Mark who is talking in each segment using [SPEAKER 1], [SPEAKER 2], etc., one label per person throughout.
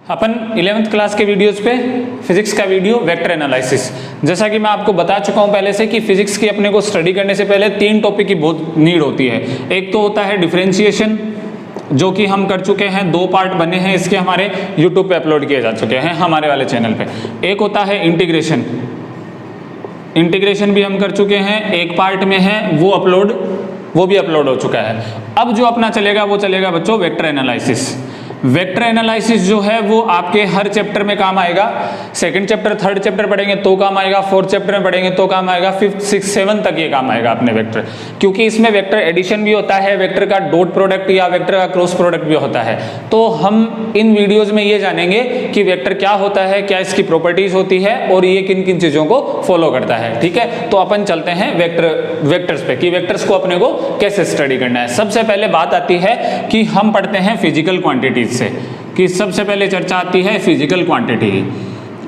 [SPEAKER 1] अपन 11th class के videos पे physics का वीडियो वेक्टर एनालिसिस, जैसा कि मैं आपको बता चुका हूं पहले से कि फिजिक्स की अपने को स्टडी करने से पहले 3 टॉपिक की बहुत नीड होती है। एक तो होता है डिफरेंशिएशन, जो कि हम कर चुके हैं, 2 पार्ट बने हैं इसके, हमारे यूट्यूब पे अपलोड किए जा चुके हैं हमारे वाले चैनल पे। एक होता है इंटीग्रेशन, इंटीग्रेशन भी हम कर चुके हैं, एक पार्ट में है वो भी अपलोड हो चुका है। अब जो अपना चलेगा वो चलेगा बच्चों वेक्टर एनालिसिस। वेक्टर एनालिसिस जो है वो आपके हर चैप्टर में काम आएगा। सेकंड चैप्टर, थर्ड चैप्टर पढ़ेंगे तो काम आएगा, फोर्थ चैप्टर में पढ़ेंगे तो काम आएगा, 5th 6th 7th तक ये काम आएगा अपने वेक्टर, क्योंकि इसमें वेक्टर एडिशन भी होता है, वेक्टर का डॉट प्रोडक्ट या वेक्टर का क्रॉस प्रोडक्ट भी होता है। तो हम इन वीडियोज में ये जानेंगे कि वेक्टर क्या होता है, क्या इसकी प्रॉपर्टीज होती है और ये किन किन चीजों को फॉलो करता है। ठीक है, तो अपन चलते हैं वेक्टर्स पे कि वेक्टर्स को अपने को कैसे स्टडी करना है। सबसे पहले बात आती है कि हम पढ़ते हैं फिजिकल क्वांटिटीज से, कि सबसे पहले चर्चा आती है फिजिकल क्वांटिटी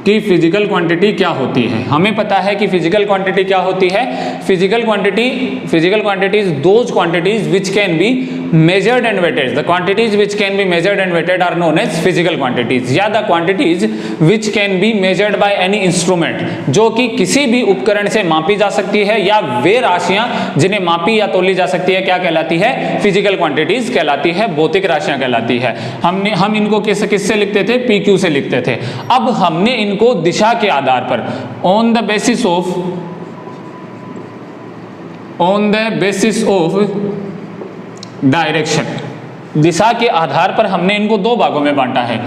[SPEAKER 1] कि फिजिकल क्वांटिटी क्या होती है। हमें पता है कि फिजिकल क्वांटिटी क्या होती है। Physical quantity is those quantities which can be measured and weighted. The quantities which can be measured and weighted are known as physical quantities, या the quantities which can be measured by any instrument, जो कि किसी भी उपकरण से मापी जा सकती है, या वे राशियां जिन्हें मापी या तोली जा सकती है क्या कहलाती है, फिजिकल क्वांटिटीज कहलाती है, भौतिक राशियां कहलाती है। हम इनको किससे लिखते थे, PQ से लिखते थे। अब हमने इनको दिशा के आधार पर on the basis of direction, दिशा के आधार पर हमने इनको 2 भागों में बांटा है।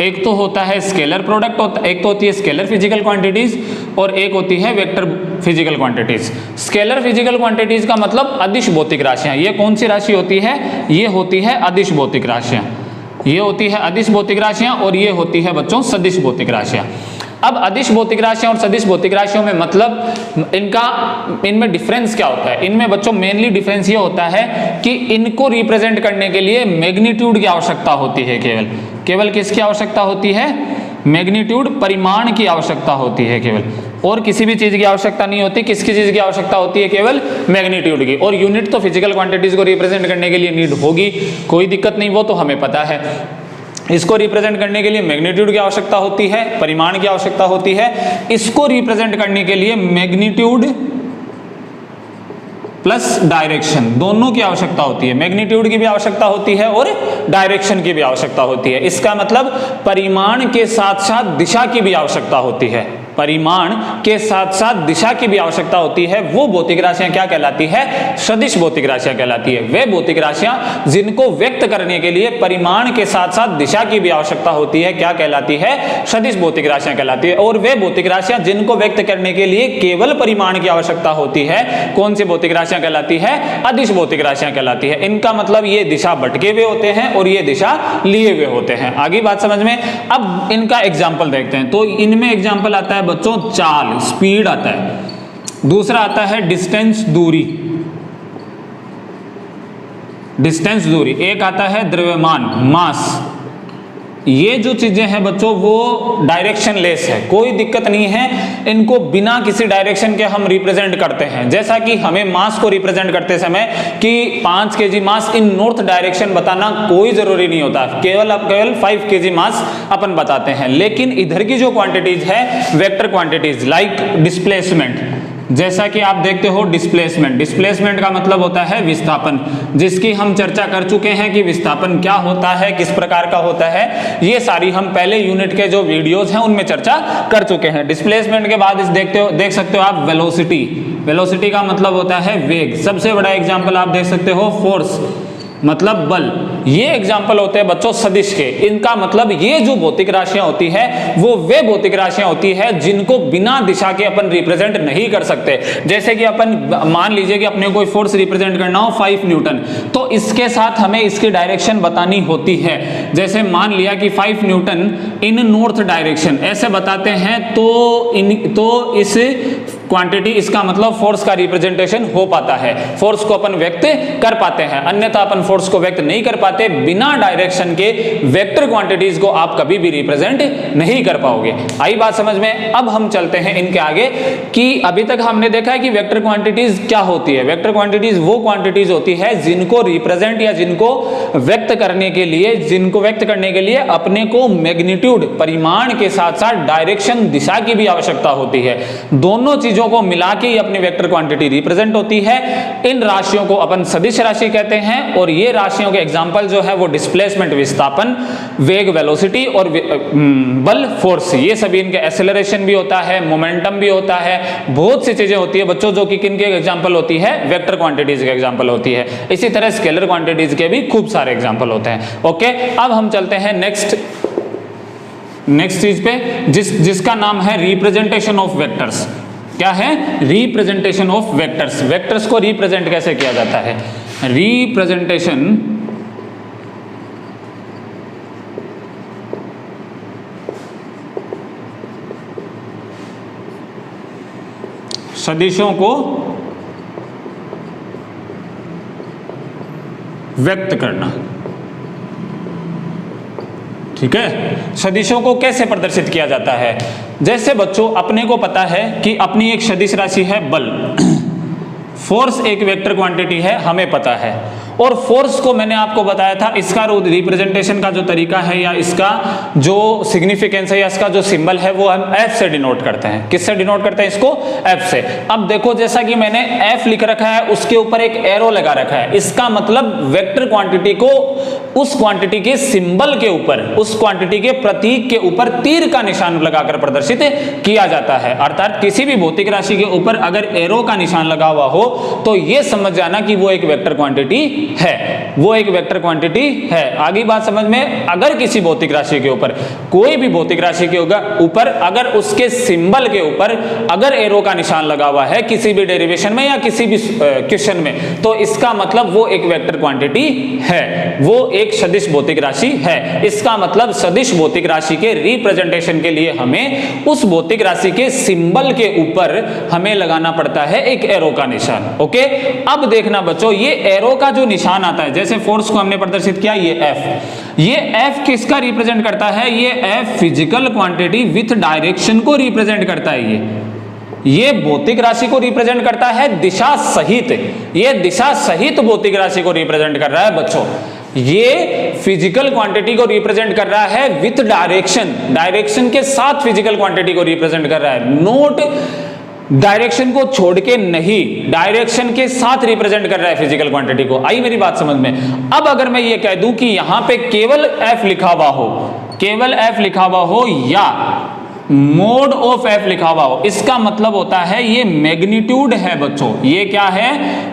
[SPEAKER 1] एक तो होता है स्केलर प्रोडक्ट, एक तो होती है स्केलर फिजिकल क्वांटिटीज और एक होती है vector physical quantities. Scalar physical quantities का मतलब अदिश भौतिक राशियां। ये कौन सी राशि होती है, ये होती है अदिश भौतिक राशियां, ये होती है अदिश भौतिक राशियां और ये होती है बच्चों सदिश भौतिक राशियां। अब अदिश भौतिक राशियां और सदिश भौतिक राशियों में मतलब इनमें डिफरेंस क्या होता है। इनमें बच्चों मेनली डिफरेंस ये होता है कि इनको रिप्रेजेंट करने के लिए मैग्नीट्यूड की आवश्यकता होती है। केवल किसकी आवश्यकता होती है, मैग्नीट्यूड, परिमाण की आवश्यकता होती है केवल, और किसी भी चीज की आवश्यकता नहीं होती। किसकी चीज की आवश्यकता होती है, केवल मैग्नीट्यूड की। और यूनिट तो फिजिकल क्वांटिटीज को रिप्रेजेंट करने के लिए नीड होगी, कोई दिक्कत नहीं, वो तो हमें पता है। इसको रिप्रेजेंट करने के लिए मैग्नीट्यूड की आवश्यकता होती है, परिमाण की आवश्यकता होती है। इसको रिप्रेजेंट करने के लिए मैग्नीट्यूड प्लस डायरेक्शन दोनों की आवश्यकता होती है। मैग्नीट्यूड की भी आवश्यकता होती है और डायरेक्शन की भी आवश्यकता होती है। इसका मतलब परिमाण के साथ साथ दिशा की भी आवश्यकता होती है, परिमाण के साथ साथ दिशा की भी आवश्यकता होती है। वो भौतिक राशियां क्या कहलाती है, सदिश भौतिक राशियां कहलाती है। वे भौतिक राशियां जिनको व्यक्त करने के लिए परिमाण के साथ साथ दिशा की भी आवश्यकता होती है क्या कहलाती है, सदिश भौतिक राशियां कहलाती है। और वे भौतिक राशियां जिनको व्यक्त करने के लिए केवल परिमाण की आवश्यकता होती है, कौन सी भौतिक राशियां कहलाती है, अदिश भौतिक राशियां कहलाती है। इनका मतलब ये दिशा भटके हुए होते हैं और ये दिशा लिए हुए होते हैं। आगे बात समझ में। अब इनका एग्जाम्पल देखते हैं। तो इनमें एग्जाम्पल आता है बच्चों चाल, स्पीड आता है। दूसरा आता है डिस्टेंस, दूरी, एक आता है द्रव्यमान, मास। ये जो चीजें हैं बच्चों वो डायरेक्शन लेस है, कोई दिक्कत नहीं है, इनको बिना किसी डायरेक्शन के हम रिप्रेजेंट करते हैं। जैसा कि हमें मास को रिप्रेजेंट करते समय कि 5 kg मास इन नॉर्थ डायरेक्शन बताना कोई जरूरी नहीं होता, केवल 5 kg मास अपन बताते हैं। लेकिन इधर की जो क्वांटिटीज है वेक्टर क्वांटिटीज, लाइक डिस्प्लेसमेंट, जैसा कि आप देखते हो डिस्प्लेसमेंट का मतलब होता है विस्थापन, जिसकी हम चर्चा कर चुके हैं कि विस्थापन क्या होता है, किस प्रकार का होता है। ये सारी हम पहले यूनिट के जो वीडियोस हैं उनमें चर्चा कर चुके हैं। डिस्प्लेसमेंट के बाद देख सकते हो आप वेलोसिटी का मतलब होता है वेग। सबसे बड़ा एग्जाम्पल आप देख सकते हो फोर्स, मतलब बल। ये एग्जाम्पल होते हैं बच्चों सदिश के। इनका मतलब ये जो भौतिक राशियां होती है वो वे भौतिक राशियां होती है जिनको बिना दिशा के अपन रिप्रेजेंट नहीं कर सकते। जैसे कि अपन मान लीजिए कि अपने कोई फोर्स रिप्रेजेंट करना हो 5 न्यूटन, तो इसके साथ हमें इसकी डायरेक्शन बतानी होती है। जैसे मान लिया कि 5 न्यूटन इन नॉर्थ डायरेक्शन ऐसे बताते हैं, तो इस क्वांटिटी, इसका मतलब फोर्स का रिप्रेजेंटेशन हो पाता है, फोर्स को अपन व्यक्त कर पाते हैं, अन्यथा अपन फोर्स को व्यक्त नहीं कर पाते। बिना डायरेक्शन के वेक्टर क्वांटिटीज को आप कभी भी रिप्रेजेंट नहीं कर पाओगे। आई बात समझ में? अब हम चलते हैं इनके आगे कि अभी तक हमने देखा है कि वेक्टर क्वांटिटीज क्या होती है। वेक्टर क्वांटिटीज वो क्वांटिटीज होती है जिनको रिप्रेजेंट या जिनको व्यक्त करने के लिए अपने को मैग्नीट्यूड, परिमाण के साथ साथ डायरेक्शन, दिशा की भी आवश्यकता होती है। दोनों चीजों को मिला के ही अपनी वेक्टर क्वांटिटी रिप्रेजेंट होती है। इन राशियों को अपन सदिश राशि कहते हैं और ये राशियों के एग्जांपल जो है वो डिस्प्लेसमेंट, विस्थापन, वेग वेलोसिटी और बल फोर्स, ये सभी इनके एक्सेलरेशन भी होता है, मोमेंटम भी होता है, बहुत सी चीजें होती है बच्चों जो कि किन के एग्जांपल होती है, वेक्टर क्वांटिटीज के एग्जांपल होती है। इसी तरह स्केलर क्वांटिटीज के भी खूब सारे एग्जांपल होते हैं। ओके, अब हम चलते हैं नेक्स्ट चीज पे जिसका नाम है रिप्रेजेंटेशन ऑफ वेक्टर्स। क्या है? Representation of vectors. वेक्टर्स को रिप्रेजेंट कैसे किया जाता है? रिप्रेजेंटेशन सदिशों को व्यक्त करना। ठीक है, सदिशों को कैसे प्रदर्शित किया जाता है? जैसे बच्चों अपने को पता है कि अपनी एक सदिश राशि है बल, फोर्स एक वेक्टर क्वांटिटी है, हमें पता है। और फोर्स को मैंने आपको बताया था, इसका रिप्रेजेंटेशन का जो तरीका है या इसका जो सिग्निफिकेंस है या इसका जो सिंबल है वो हम एफ से डिनोट करते हैं। किससे डिनोट करते हैं इसको? एफ से। अब देखो जैसा कि मैंने एफ लिख रखा है, उसके ऊपर एक एरो लगा रखा है, इसका मतलब वेक्टर क्वांटिटी को उस क्वांटिटी के सिंबल के ऊपर, उस क्वांटिटी के प्रतीक के ऊपर तीर का निशान लगाकर प्रदर्शित किया जाता है। अर्थात किसी भी भौतिक राशि के ऊपर अगर एरो का निशान लगा हुआ हो तो यह समझ जाना कि वो एक वेक्टर क्वांटिटी है, वो एक वेक्टर क्वांटिटी है। आगे बात समझ में? अगर किसी भौतिक राशि के ऊपर, कोई भी भौतिक राशि के ऊपर अगर उसके सिंबल के ऊपर अगर एरो का निशान लगा हुआ है किसी भी डेरिवेशन में या किसी भी क्वेश्चन में, तो इसका मतलब वो एक वेक्टर क्वांटिटी है, वो एक सदिश भौतिक राशि है। इसका मतलब सदिश भौतिक राशि के रिप्रेजेंटेशन के लिए हमें उस भौतिक राशि के सिंबल के ऊपर हमें लगाना पड़ता है एक एरो का निशान। ओके, अब देखना बच्चों, ये एरो का जो निशान आता है, जैसे फोर्स को हमने प्रदर्शित किया, ये एफ किसका रिप्रेजेंट करता है? ये F is equal quantity with direction को रिप्रेजेंट करता है। ये भौतिक राशि को रिप्रेजेंट करता है दिशा सहित, ये दिशा सहित भौतिक राशि को रिप्रेजेंट कर रहा है बच्चों। ये फिजिकल क्वांटिटी को रिप्रेजेंट कर रहा है विथ डायरेक्शन, डायरेक्शन के साथ फिजिकल क्वांटिटी को रिप्रेजेंट कर रहा है। नोट डायरेक्शन को छोड़ के नहीं, डायरेक्शन के साथ रिप्रेजेंट कर रहा है फिजिकल क्वांटिटी को। आई मेरी बात समझ में? अब अगर मैं ये कह दूं कि यहां पे केवल एफ लिखा हुआ हो, केवल एफ लिखा हुआ हो या मोड ऑफ एफ लिखा हुआ हो, इसका मतलब होता है ये मैग्नीट्यूड है बच्चों। ये क्या है?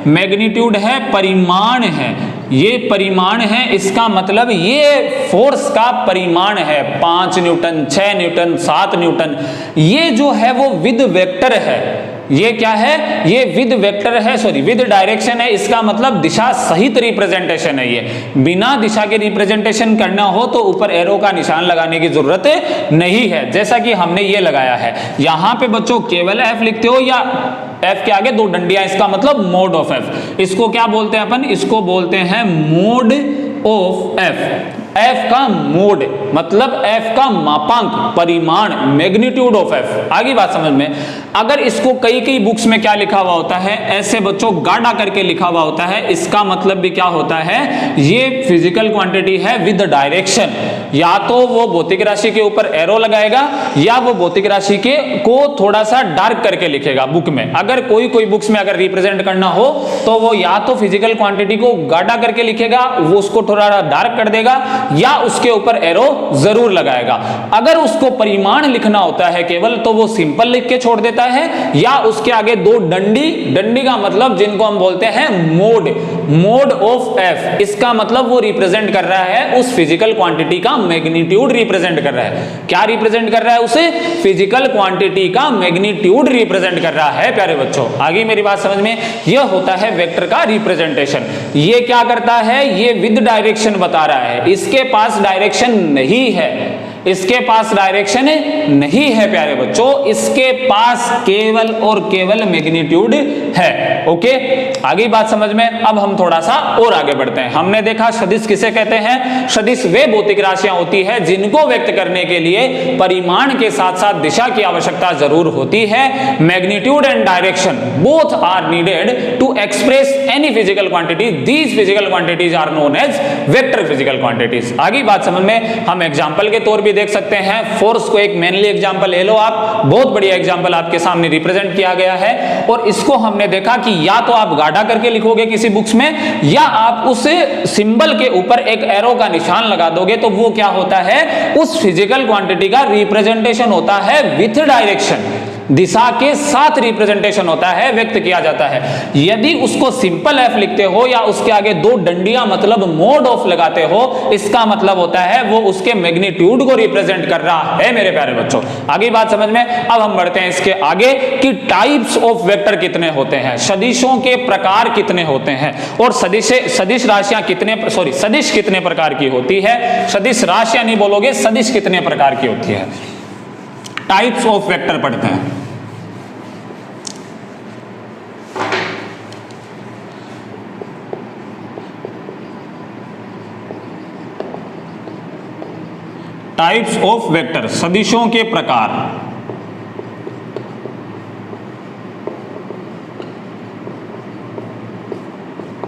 [SPEAKER 1] मैग्नीट्यूड है, परिमाण है, ये परिमाण है। इसका मतलब ये फोर्स का परिमाण है, 5 न्यूटन, 6 न्यूटन, 7 न्यूटन। ये जो है वो विद वेक्टर है। ये क्या है? ये विद वेक्टर है, सॉरी विद डायरेक्शन है। इसका मतलब दिशा सहित रिप्रेजेंटेशन है। ये बिना दिशा के रिप्रेजेंटेशन करना हो तो ऊपर एरो का निशान लगाने की जरूरत नहीं है, जैसा कि हमने ये लगाया है। यहां पे बच्चों केवल एफ लिखते हो या एफ के आगे 2 डंडियां, इसका मतलब मोड ऑफ एफ। इसको क्या बोलते हैं अपन? इसको बोलते हैं मोड ऑफ एफ। एफ का मोड मतलब एफ का मापांक, परिमाण, मैग्नीट्यूड ऑफ एफ। आगे बात समझ में? अगर इसको कई बुक्स में क्या लिखा हुआ होता है, ऐसे बच्चों गाढ़ा करके लिखा हुआ होता है, इसका मतलब भी क्या होता है? ये फिजिकल क्वांटिटी है विद डायरेक्शन। या तो वो भौतिक राशि के ऊपर एरो लगाएगा या वो भौतिक राशि के को थोड़ा सा डार्क करके लिखेगा बुक में। अगर कोई बुक्स में अगर रिप्रेजेंट करना हो तो वो या तो फिजिकल क्वांटिटी को गाढ़ा करके लिखेगा, वो उसको थोड़ा डार्क कर देगा, या उसके ऊपर एरो जरूर लगाएगा। अगर उसको परिमाण लिखना होता है केवल, तो वो सिंपल लिख के छोड़ देता है, या उसके आगे 2 डंडी का मतलब जिनको हम बोलते हैं मोड ऑफ एफ। इसका मतलब वो रिप्रेजेंट कर रहा है उस फिजिकल क्वांटिटी का मैग्नीट्यूड रिप्रेजेंट कर रहा है। क्या रिप्रेजेंट कर रहा है? उसे फिजिकल क्वांटिटी का मैग्नीट्यूड रिप्रेजेंट कर रहा है प्यारे बच्चों। आगे मेरी बात समझ में? यह होता है वेक्टर का रिप्रेजेंटेशन। ये क्या करता है? ये विद डायरेक्शन बता रहा है, इसके पास डायरेक्शन नहीं है, इसके पास डायरेक्शन नहीं है प्यारे बच्चों, इसके पास केवल और केवल मैग्नीट्यूड है। ओके, आगे बात समझ में। अब हम थोड़ा सा और आगे बढ़ते हैं। हमने देखा सदिश किसे कहते हैं। सदिश वे भौतिक राशियां होती है जिनको व्यक्त करने के लिए परिमाण के साथ साथ दिशा की आवश्यकता जरूर होती है। Magnitude and direction both are needed to express any physical quantity. These physical quantities are known as vector physical quantities. आगे बात समझ में। हम एग्जांपल के तौर भी देख सकते हैं। फोर्स को एक मेनली एग्जांपल ले लो आप, बहुत बढ़िया एग्जांपल आपके सामने रिप्रेजेंट किया गया है। और इसको हमने देखा कि या तो आप गाढ़ा करके लिखोगे किसी बुक्स में, या आप उस सिंबल के ऊपर एक एरो का निशान लगा दोगे, तो वो क्या होता है, उस फिजिकल क्वांटिटी का रिप्रेजेंटेशन होता है विथ डायरेक्शन, दिशा के साथ रिप्रेजेंटेशन होता है, व्यक्त किया जाता है। यदि उसको सिंपल एफ लिखते हो या उसके आगे दो डंडियां मतलब मोड ऑफ लगाते हो, इसका मतलब होता है वो उसके मैग्नीट्यूड को रिप्रेजेंट कर रहा है मेरे प्यारे बच्चों। आगे बात समझ में। अब हम बढ़ते हैं इसके आगे कि टाइप्स ऑफ वेक्टर कितने होते हैं, सदिशों के प्रकार कितने होते हैं, और सदिश राशियां सदिश कितने प्रकार की होती है। सदिश राशियां नहीं बोलोगे, सदिश कितने प्रकार की होती है। टाइप्स ऑफ वेक्टर पढ़ते हैं। टाइप्स ऑफ वेक्टर, सदिशों के प्रकार।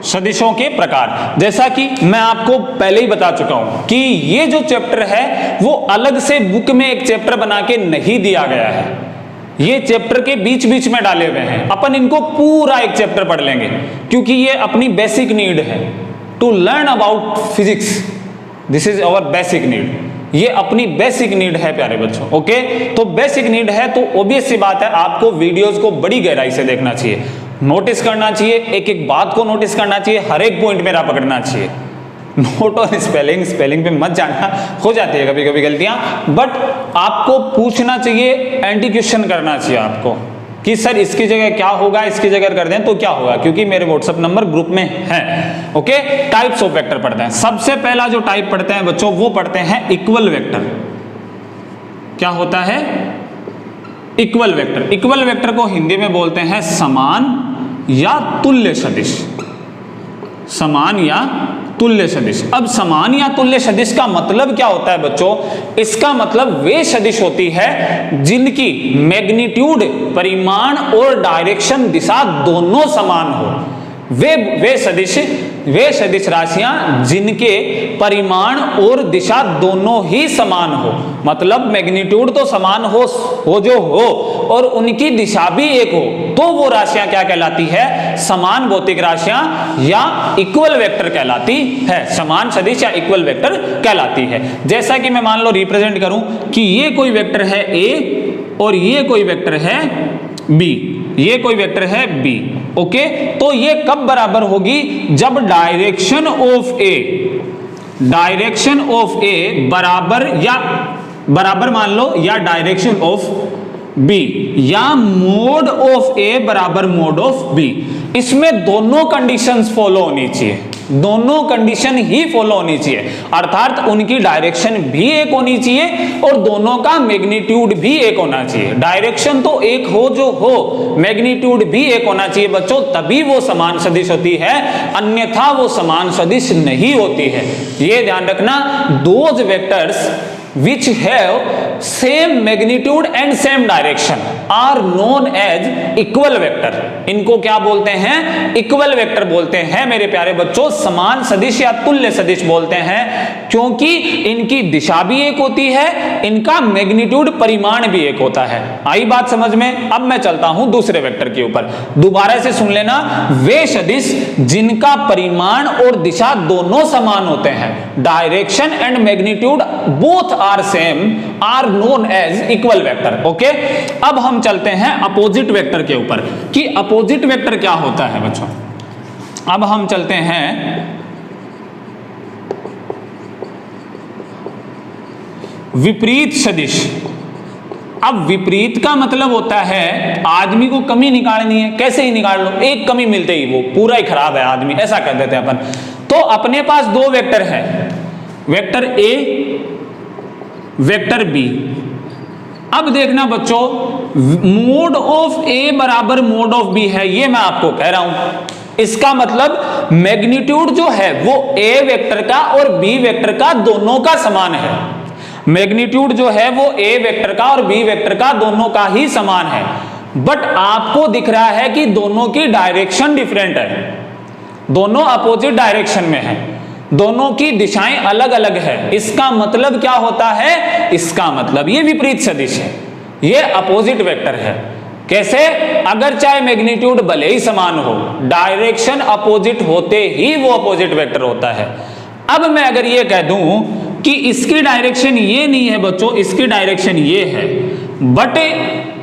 [SPEAKER 1] सदिशों के प्रकार, जैसा कि मैं आपको पहले ही बता चुका हूं कि ये जो चैप्टर है वो अलग से बुक में एक चैप्टर बना के नहीं दिया गया है, ये चैप्टर के बीच बीच में डाले हुए हैं। अपन इनको पूरा एक चैप्टर पढ़ लेंगे क्योंकि ये अपनी बेसिक नीड है to learn about physics. This is our basic need, ये अपनी बेसिक नीड है प्यारे बच्चों। ओके, तो बेसिक नीड है तो ऑब्वियस सी बात है आपको वीडियोस को बड़ी गहराई से देखना चाहिए, नोटिस करना चाहिए, एक एक बात को नोटिस करना चाहिए, हर एक पॉइंट मेरा पकड़ना चाहिए। नोट और स्पेलिंग पे मत जाना, हो जाती है कभी कभी गलतियां, बट आपको पूछना चाहिए, एंटी क्वेश्चन करना चाहिए आपको कि सर इसकी जगह क्या होगा, इसकी जगह कर दें तो क्या होगा, क्योंकि मेरे व्हाट्सएप नंबर ग्रुप में है। ओके, टाइप्स ऑफ वेक्टर पढ़ते हैं। सबसे पहला जो टाइप पढ़ते हैं बच्चों वो पढ़ते हैं इक्वल वेक्टर। क्या होता है इक्वल वेक्टर। इक्वल वेक्टर को हिंदी में बोलते हैं समान या तुल्य सदिश। समान या तुल्य सदिश। अब समान या तुल्य सदिश का मतलब क्या होता है बच्चों, इसका मतलब वे सदिश होती है जिनकी मैग्नीट्यूड, परिमाण और डायरेक्शन, दिशा दोनों समान हो। वे सदिश राशियां जिनके परिमाण और दिशा दोनों ही समान हो, मतलब मैग्नीट्यूड तो समान हो जो हो और उनकी दिशा भी एक हो, तो वो राशियां क्या कहलाती है, समान भौतिक राशियां या इक्वल वेक्टर कहलाती है। समान सदिश या इक्वल वेक्टर कहलाती है। जैसा कि मैं मान लो रिप्रेजेंट करूं कि ये कोई वेक्टर है ए और ये कोई वेक्टर है बी, ये कोई वेक्टर है बी। ओके, तो ये कब बराबर होगी, जब डायरेक्शन ऑफ ए बराबर मान लो, या डायरेक्शन ऑफ बी या मोड ऑफ ए बराबर मोड ऑफ बी। इसमें दोनों कंडीशंस फॉलो होनी चाहिए, दोनों कंडीशन ही फॉलो होनी चाहिए, अर्थात उनकी डायरेक्शन भी एक होनी चाहिए और दोनों का मैग्नीट्यूड भी एक होना चाहिए। डायरेक्शन तो एक हो जो हो, मैग्नीट्यूड भी एक होना चाहिए बच्चों, तभी वो समान सदिश होती है, अन्यथा वो समान सदिश नहीं होती है। ये ध्यान रखना, those vectors which have same magnitude and same direction are known as equal vector। इनको क्या बोलते हैं, इक्वल वेक्टर बोलते हैं मेरे प्यारे बच्चों। समान सदिश या तुल्य सदिश बोलते हैं क्योंकि इनकी दिशा भी एक होती है, इनका मैग्नीट्यूड परिमाण भी एक होता है। आई बात समझ में। अब मैं चलता हूं दूसरे वेक्टर के ऊपर, दोबारा से सुन लेना। वे सदिश जिनका परिमाण और दिशा दोनों समान होते हैं, direction and magnitude both are same, are known as equal vector. Okay, अब हम चलते हैं अपोजिट वेक्टर के ऊपर कि अपोजिट वेक्टर क्या होता है बच्चों। अब हम चलते हैं विपरीत सदिश। अब विपरीत का मतलब होता है आदमी को कमी निकालनी है, कैसे ही निकाल लो, एक कमी मिलते ही वो पूरा ही खराब है आदमी, ऐसा कर देते हैं अपन। तो अपने पास दो वेक्टर है, वेक्टर ए वेक्टर बी। अब देखना बच्चों, मोड ऑफ ए बराबर मोड ऑफ बी है, ये मैं आपको कह रहा हूं। इसका मतलब मैग्नीट्यूड जो है वो ए वेक्टर का और बी वेक्टर का दोनों का समान है। मैग्नीट्यूड जो है वो ए वेक्टर का और बी वेक्टर का दोनों का ही समान है, बट आपको दिख रहा है कि दोनों की डायरेक्शन डिफरेंट है, दोनों अपोजिट डायरेक्शन में है, दोनों की दिशाएं अलग अलग है। इसका मतलब क्या होता है? इसका मतलब ये विपरीत सदिश है, ये अपोजिट वेक्टर है। कैसे? अगर चाहे मैग्नीट्यूड भले ही समान हो, डायरेक्शन अपोजिट होते ही वो अपोजिट वेक्टर होता है। अब मैं अगर ये कह दूं कि इसकी डायरेक्शन ये नहीं है बच्चों, इसकी डायरेक्शन ये है, but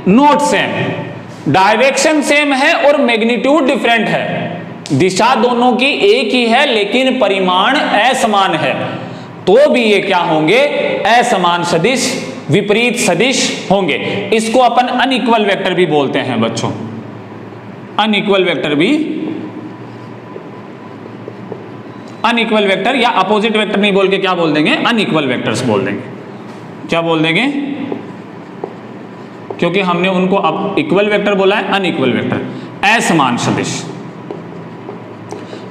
[SPEAKER 1] not same, direction same है और मैग्नीट्यूड डिफरेंट है, दिशा दोनों की एक ही है लेकिन परिमाण असमान है, तो भी ये क्या होंगे? असमान सदिश, विपरीत सदिश होंगे। इसको अपन अनइक्वल वेक्टर भी बोलते हैं बच्चों, अनइक्वल वेक्टर भी, अनइक्वल वेक्टर या अपोजिट वेक्टर नहीं बोल के क्या बोल देंगे? अनइक्वल वेक्टर्स बोल देंगे। क्या बोल देंगे? क्योंकि हमने उनको अब इक्वल वेक्टर बोला है, अनइक्वल वेक्टर, असमान सदिश।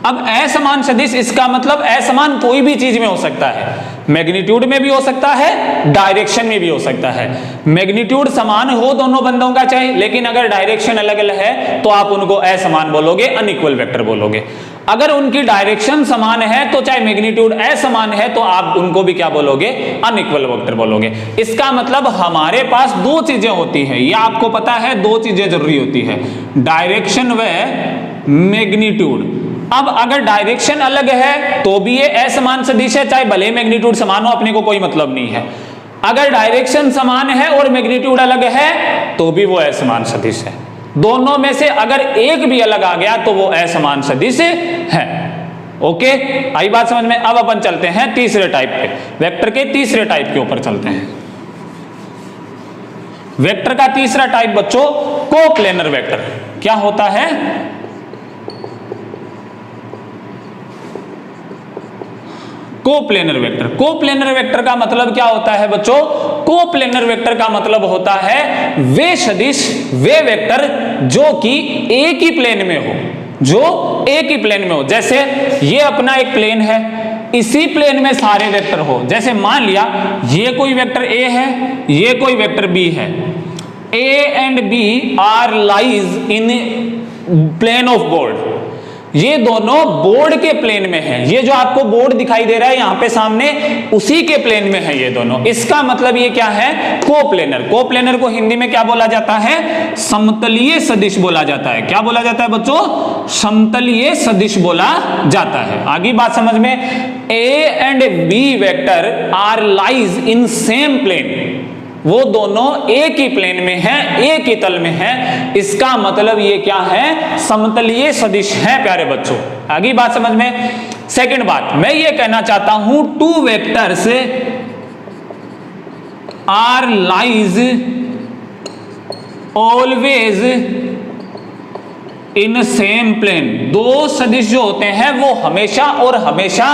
[SPEAKER 1] अब असमान सदिश, इसका मतलब असमान कोई भी चीज में हो सकता है, मैग्नीट्यूड में भी हो सकता है, डायरेक्शन में भी हो सकता है। मैग्नीट्यूड समान हो दोनों बंदों का चाहे, लेकिन अगर डायरेक्शन अलग अलग है तो आप उनको असमान बोलोगे, अनइक्वल वेक्टर बोलोगे। अगर उनकी डायरेक्शन समान है तो चाहे मैग्नीट्यूड असमान है तो आप उनको भी क्या बोलोगे? अनइक्वल वेक्टर बोलोगे। इसका मतलब हमारे पास दो चीजें होती हैं, ये आपको पता है, दो चीजें जरूरी होती है, डायरेक्शन व मैग्नीट्यूड। अब अगर डायरेक्शन अलग है तो भी ये असमान सदिश है, चाहे भले मैग्नीट्यूड समान हो, अपने को कोई मतलब नहीं है। अगर डायरेक्शन समान है और मैग्नीट्यूड अलग है तो भी वो असमान सदिश है। दोनों में से अगर एक भी अलग आ गया तो वो असमान सदिश है। ओके, आई बात समझ में? अब अपन चलते हैं तीसरे टाइप पे, वेक्टर के तीसरे टाइप के ऊपर चलते हैं। वेक्टर का तीसरा टाइप बच्चों कोप्लेनर वेक्टर। क्या होता है? Coplanar vector. कोप्लेनर वेक्टर का मतलब क्या होता है बच्चों? कोप्लेनर वेक्टर का मतलब होता है वे सदिश, वे वेक्टर जो कि एक ही प्लेन में हो, जो एक ही प्लेन में हो। जैसे ये अपना एक प्लेन है, इसी प्लेन में सारे वेक्टर हो। जैसे मान लिया ये कोई वेक्टर ए है, ये कोई वेक्टर बी है, A and B are lies in plane of board. ये दोनों बोर्ड के प्लेन में है, ये जो आपको बोर्ड दिखाई दे रहा है यहां पे सामने, उसी के प्लेन में है ये दोनों। इसका मतलब ये क्या है? कोप्लेनर। कोप्लेनर को हिंदी में क्या बोला जाता है? समतलीय सदिश बोला जाता है। क्या बोला जाता है बच्चों? समतलीय सदिश बोला जाता है। आगे बात समझ में? A and B vector are lies in same plane, वो दोनों एक ही प्लेन में है, एक ही तल में है। इसका मतलब ये क्या है? समतलीय सदिश है प्यारे बच्चों। आगे बात समझ में? सेकंड बात मैं ये कहना चाहता हूं, two vectors are lies always in same plane. दो सदिश जो होते हैं वो हमेशा और हमेशा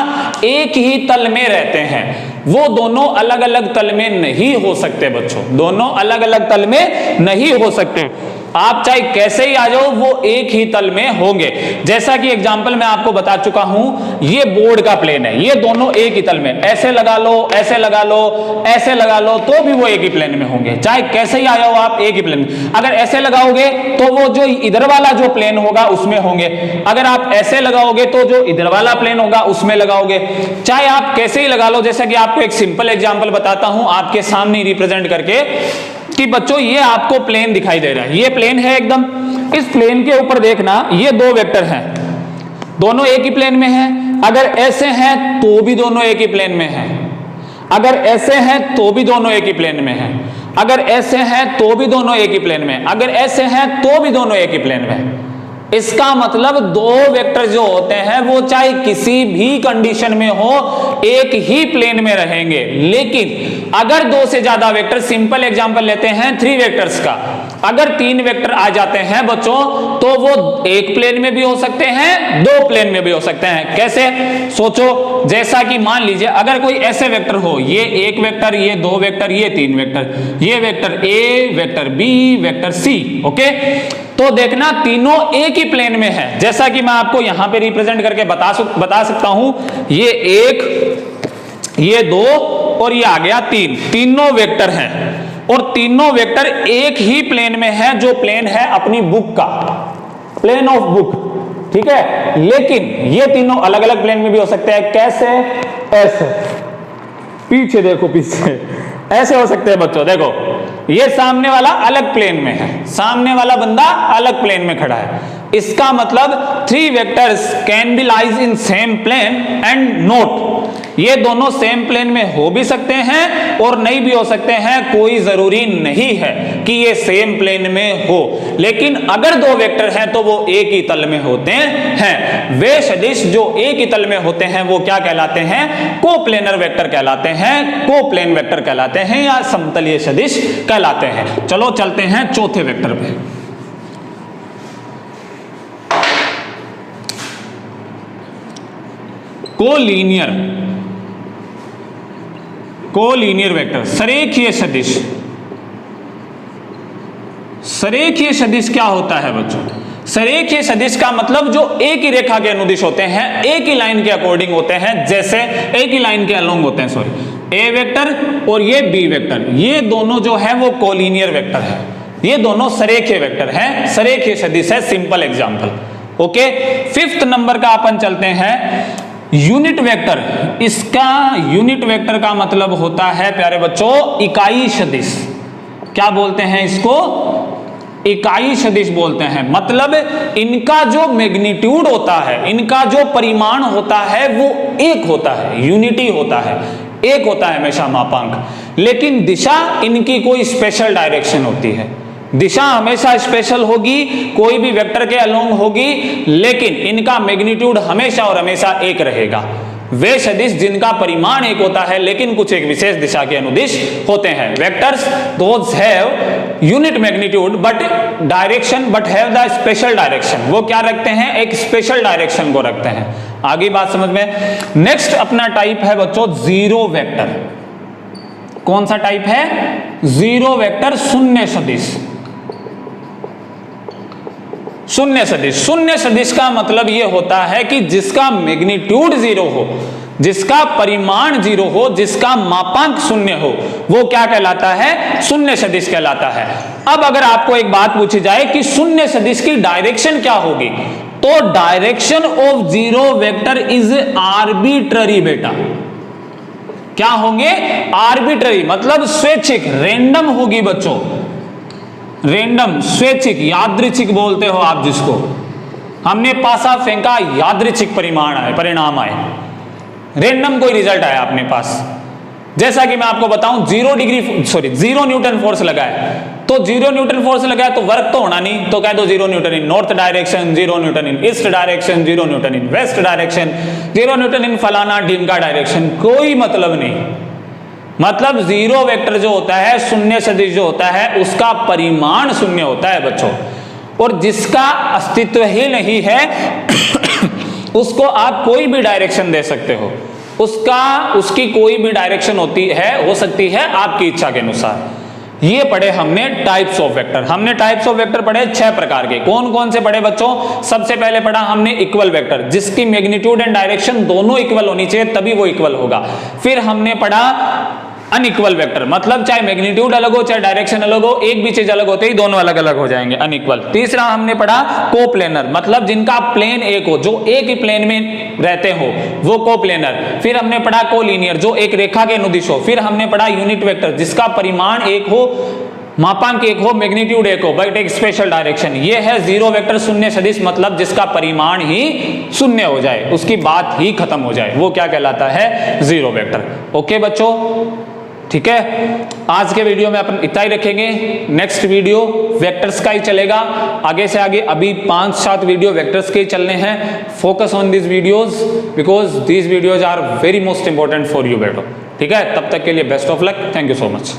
[SPEAKER 1] एक ही तल में रहते हैं, वो दोनों अलग अलग तल में नहीं हो सकते बच्चों, दोनों अलग अलग तल में नहीं हो सकते। आप चाहे कैसे ही आ जाओ वो एक ही तल में होंगे। जैसा कि एग्जांपल मैं आपको बता चुका हूं, ये बोर्ड का प्लेन है, ये दोनों एक ही तल में, ऐसे लगा लो, ऐसे लगा लो, ऐसे लगा लो, तो भी वो एक ही प्लेन में होंगे। चाहे कैसे ही आ जाओ आप, एक ही प्लेन में। अगर ऐसे लगाओगे तो वो जो इधर वाला जो प्लेन होगा उसमें होंगे, अगर आप ऐसे लगाओगे तो जो इधर वाला प्लेन होगा उसमें लगाओगे। चाहे आप कैसे ही लगा लो, जैसा कि आपको एक सिंपल एग्जांपल बताता हूं आपके सामने रिप्रेजेंट करके, कि बच्चों ये आपको प्लेन दिखाई दे रहा है, ये प्लेन है एकदम, इस प्लेन के ऊपर देखना ये दो वेक्टर हैं, दोनों एक ही प्लेन में हैं। अगर ऐसे हैं तो भी दोनों एक ही प्लेन में हैं, अगर ऐसे हैं तो भी दोनों एक ही प्लेन में हैं, अगर ऐसे हैं तो भी दोनों एक ही प्लेन में, अगर ऐसे हैं तो भी दोनों एक ही प्लेन में। इसका मतलब दो वेक्टर जो होते हैं वो चाहे किसी भी कंडीशन में हो एक ही प्लेन में रहेंगे। लेकिन अगर दो से ज्यादा वेक्टर, सिंपल एग्जांपल लेते हैं थ्री वेक्टर्स का, अगर 3 वेक्टर आ जाते हैं बच्चों तो वो एक प्लेन में भी हो सकते हैं, 2 प्लेन में भी हो सकते हैं। कैसे? सोचो, जैसा कि मान लीजिए अगर कोई ऐसे वेक्टर हो, ये 1 वेक्टर, ये 2 वेक्टर, ये 3 वेक्टर, ये vector A, vector B, vector C, okay. तो देखना तीनों एक ही प्लेन में है, जैसा कि मैं आपको यहां पे रिप्रेजेंट करके बता सकता हूं। ये 1, ये 2 और ये आ गया 3, तीनों वेक्टर हैं और तीनों वेक्टर एक ही प्लेन में है, जो प्लेन है अपनी बुक का, प्लेन ऑफ बुक, ठीक है। लेकिन ये तीनों अलग अलग प्लेन में भी हो सकते हैं। कैसे? ऐसे, पीछे देखो, पीछे ऐसे हो सकते हैं बच्चों। देखो, ये सामने वाला अलग प्लेन में है, सामने वाला बंदा अलग प्लेन में खड़ा है। इसका मतलब 3 vectors can be lies in same plane and note, ये दोनों सेम प्लेन में हो भी सकते हैं और नहीं भी हो सकते हैं। कोई जरूरी नहीं है कि ये सेम प्लेन में हो, लेकिन अगर 2 वेक्टर हैं तो वो एक ही तल में होते हैं। वे सदिश जो एक ही तल में होते हैं वो क्या कहलाते हैं? कोप्लेनर वेक्टर कहलाते हैं, कोप्लेन वेक्टर कहलाते हैं या समतलीय सदिश कहलाते हैं। चलो चलते हैं चौथे वेक्टर पे। कोलीनियर वेक्टर, सरेखीय सदिश। सरेखीय सदिश क्या होता है बच्चों? सरेखीय सदिश का मतलब जो एक ही रेखा के अनुदिश होते हैं, एक ही लाइन के अकॉर्डिंग होते हैं, जैसे एक ही लाइन के अलोंग होते हैं, सॉरी, ए वेक्टर और ये बी वेक्टर, ये दोनों जो है वो कोलीनियर वेक्टर है, ये दोनों सरेखीय वेक्टर हैं, सरेखीय सदिश है। Simple example, okay. 5th number का अपन चलते हैं यूनिट वेक्टर। इसका यूनिट वेक्टर का मतलब होता है प्यारे बच्चों इकाई सदिश। क्या बोलते हैं इसको? इकाई सदिश बोलते हैं। मतलब इनका जो मैग्नीट्यूड होता है, इनका जो परिमाण होता है वो एक होता है, यूनिटी होता है, एक होता है हमेशा मापांक। लेकिन दिशा इनकी कोई स्पेशल डायरेक्शन होती है, दिशा हमेशा स्पेशल होगी, कोई भी वेक्टर के अलोंग होगी, लेकिन इनका मैग्नीट्यूड हमेशा और हमेशा एक रहेगा। वे सदिश जिनका परिमाण एक होता है लेकिन कुछ एक विशेष दिशा के अनुदिश होते हैं। Vectors those have unit magnitude but direction but have the special direction. वो क्या रखते हैं? एक स्पेशल डायरेक्शन को रखते हैं। आगे बात समझ में। नेक्स्ट अपना टाइप है बच्चों जीरो वेक्टर। कौन सा टाइप है? जीरो वेक्टर, शून्य सदिश। शून्य सदिश, शून्य सदिश का मतलब यह होता है कि जिसका मैग्नीट्यूड 0 हो, जिसका परिमाण 0 हो, जिसका मापांक 0 हो, वो क्या कहलाता है? शून्य सदिश कहलाता है। अब अगर आपको एक बात पूछी जाए कि शून्य सदिश की डायरेक्शन क्या होगी, तो direction of zero vector is arbitrary बेटा। क्या होंगे? आर्बिट्ररी, मतलब स्वैच्छिक, रैंडम होगी बच्चों, रैंडम, स्वैच्छिक, यादृच्छिक बोलते हो आप जिसको। हमने पासा फेंका, यादृच्छिक परिणाम आए, रैंडम कोई रिजल्ट आया अपने पास। जैसा कि मैं आपको बताऊं, 0 न्यूटन फोर्स लगा है, तो 0 न्यूटन फोर्स लगा है तो वर्क तो होना नहीं, तो कह दो 0 न्यूटन इन नॉर्थ डायरेक्शन, 0 न्यूटन इन ईस्ट डायरेक्शन, 0 न्यूटन इन वेस्ट डायरेक्शन, 0 न्यूटन इन फलाना ढीमका डायरेक्शन। कोई मतलब नहीं। मतलब जीरो वेक्टर जो होता है, शून्य सदिश जो होता है, उसका परिमाण 0 होता है बच्चों, और जिसका अस्तित्व ही नहीं है उसको आप कोई भी डायरेक्शन दे सकते हो। उसकी कोई भी डायरेक्शन हो सकती है आपकी इच्छा के अनुसार। ये पढ़े हमने टाइप्स ऑफ वेक्टर। हमने टाइप्स ऑफ वेक्टर पढ़े 6 प्रकार के। कौन कौन से पढ़े बच्चों? सबसे पहले पढ़ा हमने इक्वल वेक्टर, जिसकी मैग्नीट्यूड एंड डायरेक्शन दोनों इक्वल होनी चाहिए, तभी वो इक्वल होगा। फिर हमने पढ़ा अनइक्वल वेक्टर, मतलब चाहे मैग्नीट्यूड अलग हो चाहे डायरेक्शन अलग हो, एक भी चीज अलग होते ही दोनों अलग अलग हो जाएंगे, अनइक्वल। तीसरा हमने पढ़ा कोप्लेनर, मतलब जिनका प्लेन एक हो, जो एक ही प्लेन में रहते हो, वो कोप्लेनर। फिर हमने पढ़ा कोलीनियर, जो एक रेखा के अनुदिश हो। फिर हमने पढ़ा यूनिट वेक्टर, जिसका परिमाण एक हो, मापांक एक हो, मैग्नीट्यूड एक हो, बट एक स्पेशल डायरेक्शन। ये है जीरो वेक्टर, शून्य सदिश, मतलब जिसका परिमाण ही 0 हो जाए, उसकी बात ही खत्म हो जाए, वो क्या कहलाता है? Zero vector. ओके बच्चों, ठीक है। आज के वीडियो में अपन इतना ही रखेंगे। नेक्स्ट वीडियो वेक्टर्स का ही चलेगा, आगे से आगे। अभी 5-7 वीडियो वेक्टर्स के ही चलने हैं। Focus on this videos because these videos are very most important for you बेटो। ठीक है, तब तक के लिए best of luck. Thank you so much.